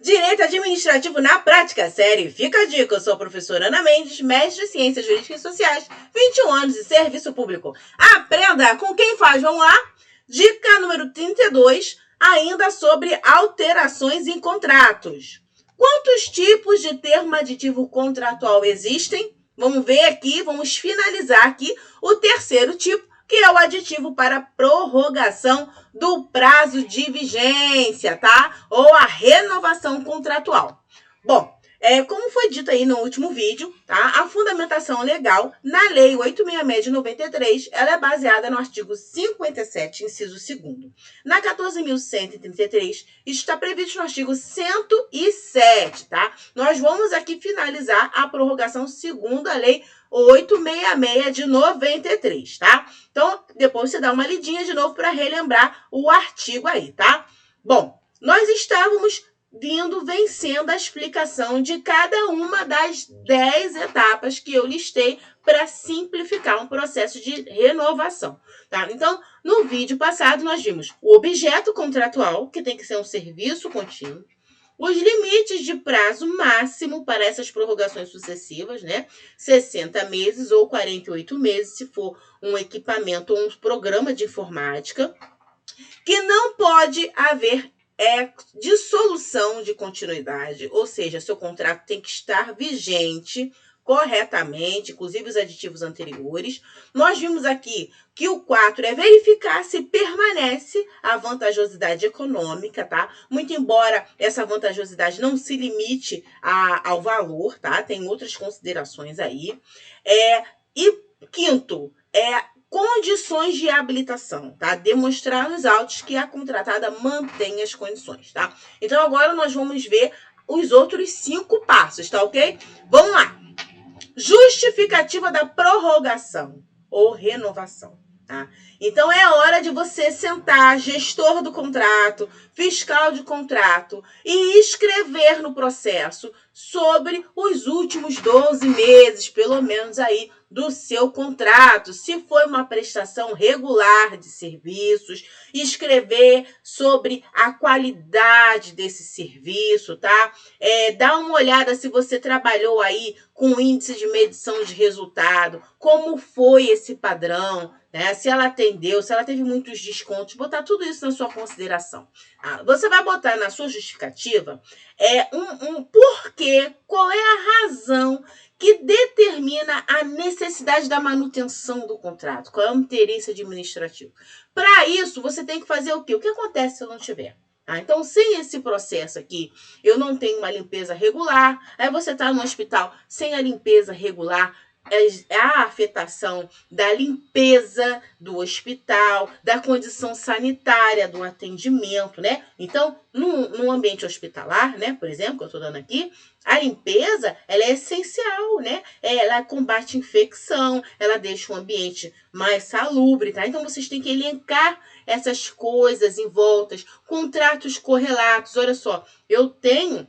Direito Administrativo na Prática, série Fica a Dica. Eu sou a professora Ana Mendes, mestre em Ciências Jurídicas e Sociais, 21 anos de serviço público. Aprenda com quem faz. Vamos lá? Dica número 32, ainda sobre alterações em contratos. Quantos tipos de termo aditivo contratual existem? Vamos ver aqui, vamos finalizar aqui o terceiro tipo, que é o aditivo para prorrogação do prazo de vigência, tá? Ou a renovação contratual. Bom, como foi dito aí no último vídeo, tá? A fundamentação legal na Lei 866 de 93, ela é baseada no artigo 57, inciso 2º. Na 14.133, isso está previsto no artigo 107, tá? Nós vamos aqui finalizar a prorrogação segundo a Lei 866 de 93, tá? Então, depois você dá uma lidinha de novo para relembrar o artigo aí, tá? Bom, nós estávamos vencendo a explicação de cada uma das 10 etapas que eu listei para simplificar um processo de renovação, tá? Então, no vídeo passado, nós vimos o objeto contratual, que tem que ser um serviço contínuo, os limites de prazo máximo para essas prorrogações sucessivas, né? 60 meses ou 48 meses, se for um equipamento ou um programa de informática, que não pode haver dissolução de continuidade, ou seja, seu contrato tem que estar vigente corretamente, inclusive os aditivos anteriores. Nós vimos aqui que o 4 é verificar se permanece a vantajosidade econômica, tá? Muito embora essa vantajosidade não se limite ao valor, tá? Tem outras considerações aí. E quinto, condições de habilitação, tá? Demonstrar nos autos que a contratada mantém as condições, tá? Então, agora nós vamos ver os outros 5 passos, tá ok? Vamos lá! Justificativa da prorrogação ou renovação, tá? Então, é hora de você sentar, gestor do contrato, fiscal de contrato, e escrever no processo sobre os últimos 12 meses, pelo menos aí, do seu contrato, se foi uma prestação regular de serviços, escrever sobre a qualidade desse serviço, tá? Dá uma olhada se você trabalhou aí com índice de medição de resultado, como foi esse padrão, né? Se ela atendeu, se ela teve muitos descontos, botar tudo isso na sua consideração. Você vai botar na sua justificativa um porquê, qual é a razão que determina a necessidade da manutenção do contrato, qual é o interesse administrativo. Para isso, você tem que fazer o quê? O que acontece se eu não tiver? Então, sem esse processo aqui, eu não tenho uma limpeza regular, aí você está no hospital sem a limpeza regular, a afetação da limpeza do hospital, da condição sanitária do atendimento, né? Então, no ambiente hospitalar, né, por exemplo, que eu estou dando aqui, a limpeza, ela é essencial, né? Ela combate infecção, ela deixa o ambiente mais salubre, tá? Então, vocês têm que elencar essas coisas em voltas, contratos correlatos. Olha só, eu tenho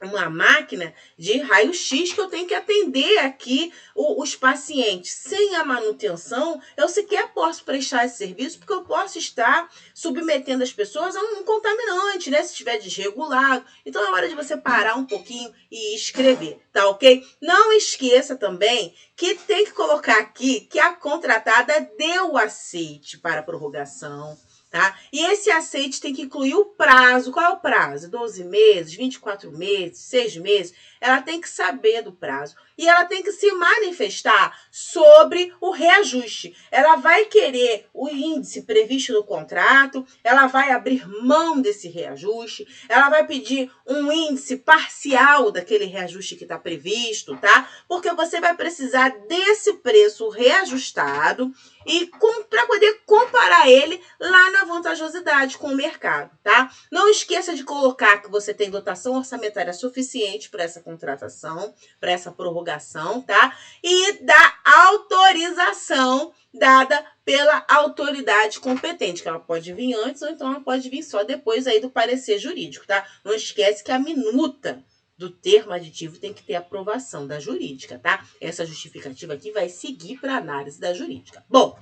uma máquina de raio-x que eu tenho que atender aqui os pacientes. Sem a manutenção, eu sequer posso prestar esse serviço, porque eu posso estar submetendo as pessoas a um contaminante, né? Se estiver desregulado. Então, é hora de você parar um pouquinho e escrever, tá ok? Não esqueça também que tem que colocar aqui que a contratada deu aceite para a prorrogação, tá? E esse aceite tem que incluir o prazo. Qual é o prazo? 12 meses, 24 meses, 6 meses? Ela tem que saber do prazo. E ela tem que se manifestar sobre o reajuste. Ela vai querer o índice previsto no contrato, ela vai abrir mão desse reajuste, ela vai pedir um índice parcial daquele reajuste que está previsto, tá? Porque você vai precisar desse preço reajustado e para poder comparar ele lá na vantajosidade com o mercado, tá? Não esqueça de colocar que você tem dotação orçamentária suficiente para essa contratação, para essa prorrogação, tá? E da autorização dada pela autoridade competente, que ela pode vir antes ou então ela pode vir só depois aí do parecer jurídico, tá? Não esquece que a minuta do termo aditivo tem que ter aprovação da jurídica, tá? Essa justificativa aqui vai seguir para análise da jurídica. Bom,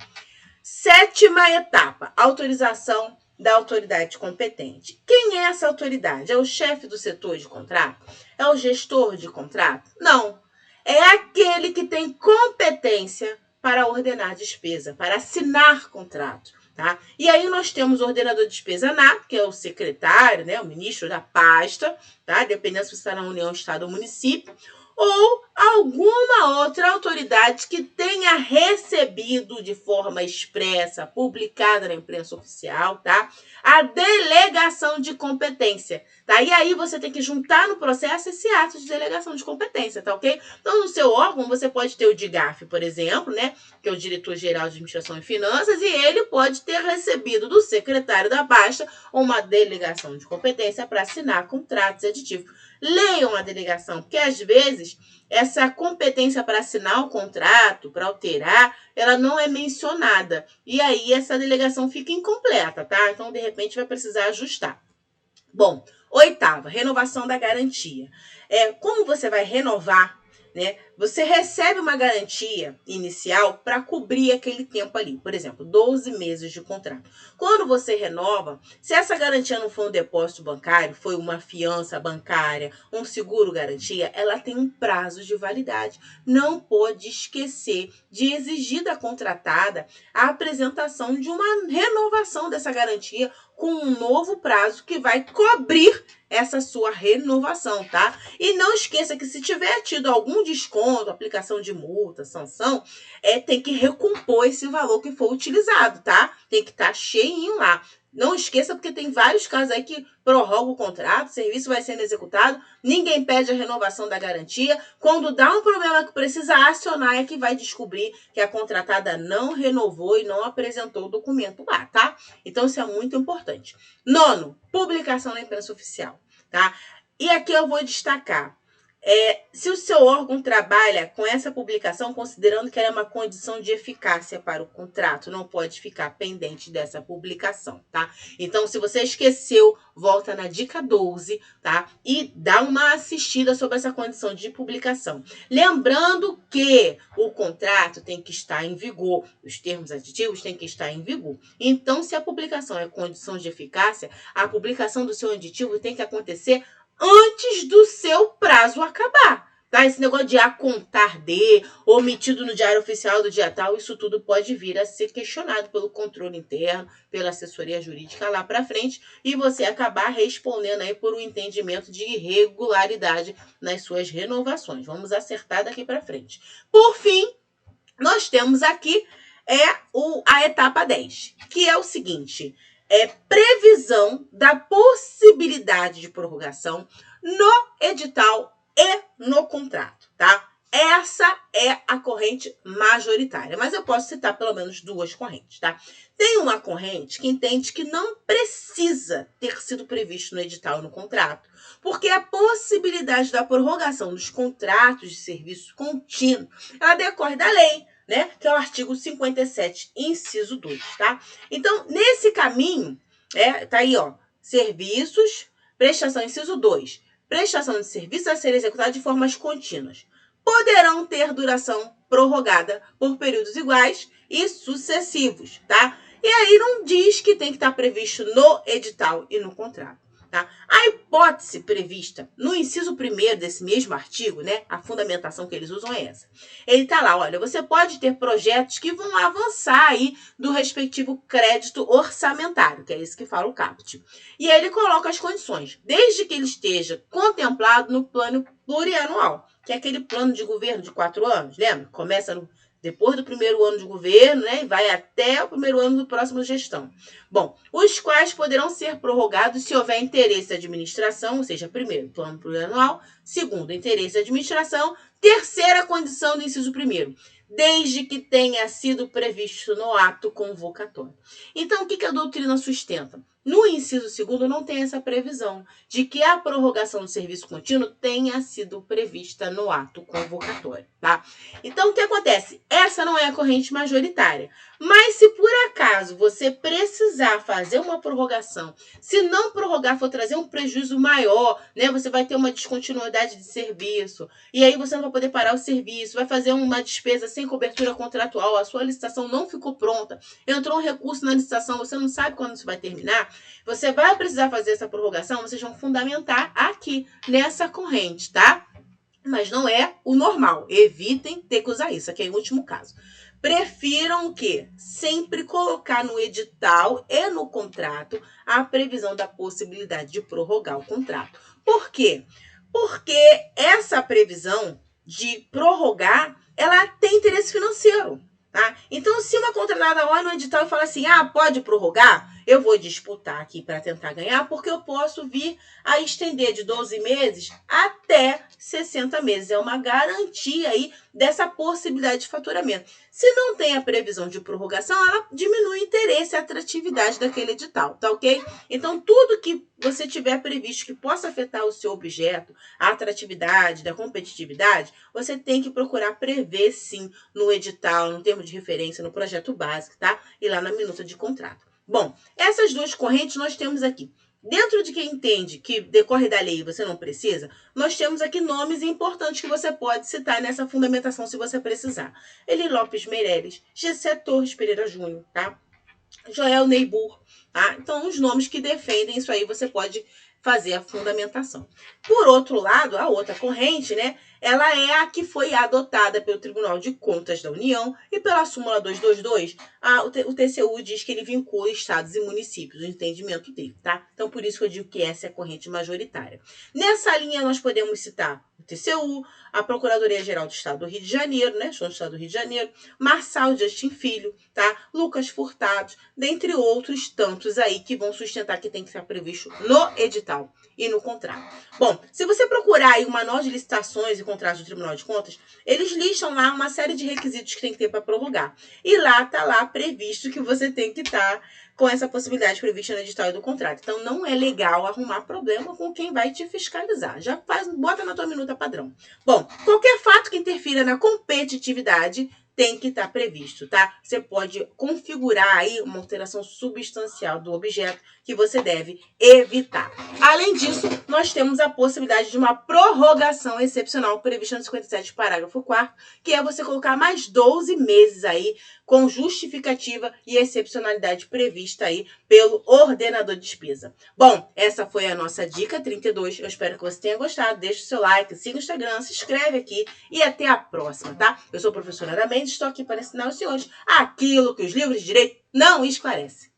7ª etapa, autorização da autoridade competente. Quem é essa autoridade? É o chefe do setor de contrato? É o gestor de contrato? Não. É aquele que tem competência para ordenar despesa, para assinar contrato. Tá? E aí nós temos o ordenador de despesa nato, que é o secretário, né, o ministro da pasta, tá? Dependendo se você está na União, Estado ou município, ou alguma outra autoridade que tenha recebido de forma expressa, publicada na imprensa oficial, tá? A delegação de competência, tá? E aí você tem que juntar no processo esse ato de delegação de competência, tá ok? Então, no seu órgão, você pode ter o DIGAF, por exemplo, né? Que é o Diretor-Geral de Administração e Finanças, e ele pode ter recebido do secretário da pasta uma delegação de competência para assinar contratos aditivos. Leiam a delegação, porque às vezes essa competência para assinar o contrato, para alterar, ela não é mencionada. E aí essa delegação fica incompleta, tá? Então, de repente, vai precisar ajustar. Bom, oitava, renovação da garantia. Como você vai renovar, né? Você recebe uma garantia inicial para cobrir aquele tempo ali. Por exemplo, 12 meses de contrato. Quando você renova, se essa garantia não for um depósito bancário, foi uma fiança bancária, um seguro garantia, ela tem um prazo de validade. Não pode esquecer de exigir da contratada a apresentação de uma renovação dessa garantia com um novo prazo que vai cobrir essa sua renovação, tá? E não esqueça que se tiver tido algum desconto, aplicação de multa, sanção, tem que recompor esse valor que for utilizado, tá? Tem que estar cheinho lá. Não esqueça, porque tem vários casos aí que prorroga o contrato, o serviço vai sendo executado, ninguém pede a renovação da garantia. Quando dá um problema que precisa acionar, é que vai descobrir que a contratada não renovou e não apresentou o documento lá, tá? Então, isso é muito importante. Nono, publicação na imprensa oficial, tá? E aqui eu vou destacar. Se o seu órgão trabalha com essa publicação, considerando que ela é uma condição de eficácia para o contrato, não pode ficar pendente dessa publicação, tá? Então, se você esqueceu, volta na dica 12, tá? E dá uma assistida sobre essa condição de publicação. Lembrando que o contrato tem que estar em vigor, os termos aditivos têm que estar em vigor. Então, se a publicação é condição de eficácia, a publicação do seu aditivo tem que acontecer antes do seu prazo acabar, tá? Esse negócio de a contar de, omitido no diário oficial do dia tal, isso tudo pode vir a ser questionado pelo controle interno, pela assessoria jurídica lá para frente, e você acabar respondendo aí por um entendimento de irregularidade nas suas renovações. Vamos acertar daqui para frente. Por fim, nós temos aqui a etapa 10, que é o seguinte: previsão da possibilidade de prorrogação no edital e no contrato, tá? Essa é a corrente majoritária, mas eu posso citar pelo menos duas correntes, tá? Tem uma corrente que entende que não precisa ter sido previsto no edital e no contrato, porque a possibilidade da prorrogação dos contratos de serviço contínuo, ela decorre da lei, né? Que é o artigo 57, inciso 2, tá? Então, nesse caminho, tá aí, ó, serviços, prestação, inciso 2, prestação de serviços a serem executados de formas contínuas. Poderão ter duração prorrogada por períodos iguais e sucessivos, tá? E aí não diz que tem que estar previsto no edital e no contrato. Tá? A hipótese prevista no inciso 1º desse mesmo artigo, né, a fundamentação que eles usam é essa. Ele está lá, olha, você pode ter projetos que vão avançar aí do respectivo crédito orçamentário, que é isso que fala o CAPT. E aí ele coloca as condições, desde que ele esteja contemplado no plano plurianual, que é aquele plano de governo de 4 anos, lembra? Começa depois do primeiro ano de governo, né, e vai até o primeiro ano do próximo gestão. Bom, os quais poderão ser prorrogados se houver interesse da administração, ou seja, primeiro, plano plurianual, segundo, interesse da administração, terceira condição do inciso 1º, desde que tenha sido previsto no ato convocatório. Então, o que a doutrina sustenta? No inciso 2º não tem essa previsão de que a prorrogação do serviço contínuo tenha sido prevista no ato convocatório, tá? Então, o que acontece? Essa não é a corrente majoritária. Mas se por acaso você precisar fazer uma prorrogação, se não prorrogar for trazer um prejuízo maior, né? Você vai ter uma descontinuidade de serviço, e aí você não vai poder parar o serviço, vai fazer uma despesa sem cobertura contratual, a sua licitação não ficou pronta, entrou um recurso na licitação, você não sabe quando isso vai terminar, você vai precisar fazer essa prorrogação, vocês vão fundamentar aqui nessa corrente, tá? Mas não é o normal. Evitem ter que usar isso. Aqui é o último caso. Prefiram o quê? Sempre colocar no edital e no contrato a previsão da possibilidade de prorrogar o contrato. Por quê? Porque essa previsão de prorrogar, ela tem interesse financeiro, tá? Então, se uma contratada olha no edital e fala assim, pode prorrogar, eu vou disputar aqui para tentar ganhar, porque eu posso vir a estender de 12 meses até 60 meses. É uma garantia aí dessa possibilidade de faturamento. Se não tem a previsão de prorrogação, ela diminui o interesse e a atratividade daquele edital, tá ok? Então, tudo que você tiver previsto que possa afetar o seu objeto, a atratividade, da competitividade, você tem que procurar prever, sim, no edital, no termo de referência, no projeto básico, tá? E lá na minuta de contrato. Bom, essas duas correntes nós temos aqui. Dentro de quem entende que decorre da lei e você não precisa, nós temos aqui nomes importantes que você pode citar nessa fundamentação se você precisar. Eli Lopes Meireles, Gessé Torres Pereira Júnior, tá? Joel Neibur, tá? Então, os nomes que defendem isso aí você pode fazer a fundamentação. Por outro lado, a outra corrente, né? Ela é a que foi adotada pelo Tribunal de Contas da União e pela súmula 222, o TCU diz que ele vincula estados e municípios, o entendimento dele, tá? Então, por isso que eu digo que essa é a corrente majoritária. Nessa linha, nós podemos citar o TCU, a Procuradoria-Geral do Estado do Rio de Janeiro, né? Show do Estado do Rio de Janeiro, Marçal Justin Filho, tá? Lucas Furtado, dentre outros tantos aí que vão sustentar que tem que ser previsto no edital e no contrato. Bom, se você procurar aí o manual de licitações e contratos do Tribunal de Contas, eles listam lá uma série de requisitos que tem que ter para prorrogar. E lá está lá previsto que você tem que estar com essa possibilidade prevista no edital e do contrato. Então, não é legal arrumar problema com quem vai te fiscalizar. Já bota na tua minuta padrão. Bom, qualquer fato que interfira na competitividade tem que estar previsto, tá? Você pode configurar aí uma alteração substancial do objeto que você deve evitar. Além disso, nós temos a possibilidade de uma prorrogação excepcional prevista no 57, parágrafo 4º, que é você colocar mais 12 meses aí com justificativa e excepcionalidade prevista aí pelo ordenador de despesa. Bom, essa foi a nossa dica 32. Eu espero que você tenha gostado. Deixe o seu like, siga o Instagram, se inscreve aqui e até a próxima, tá? Eu sou a professora Ana Mendes, estou aqui para ensinar os senhores aquilo que os livros de direito não esclarecem.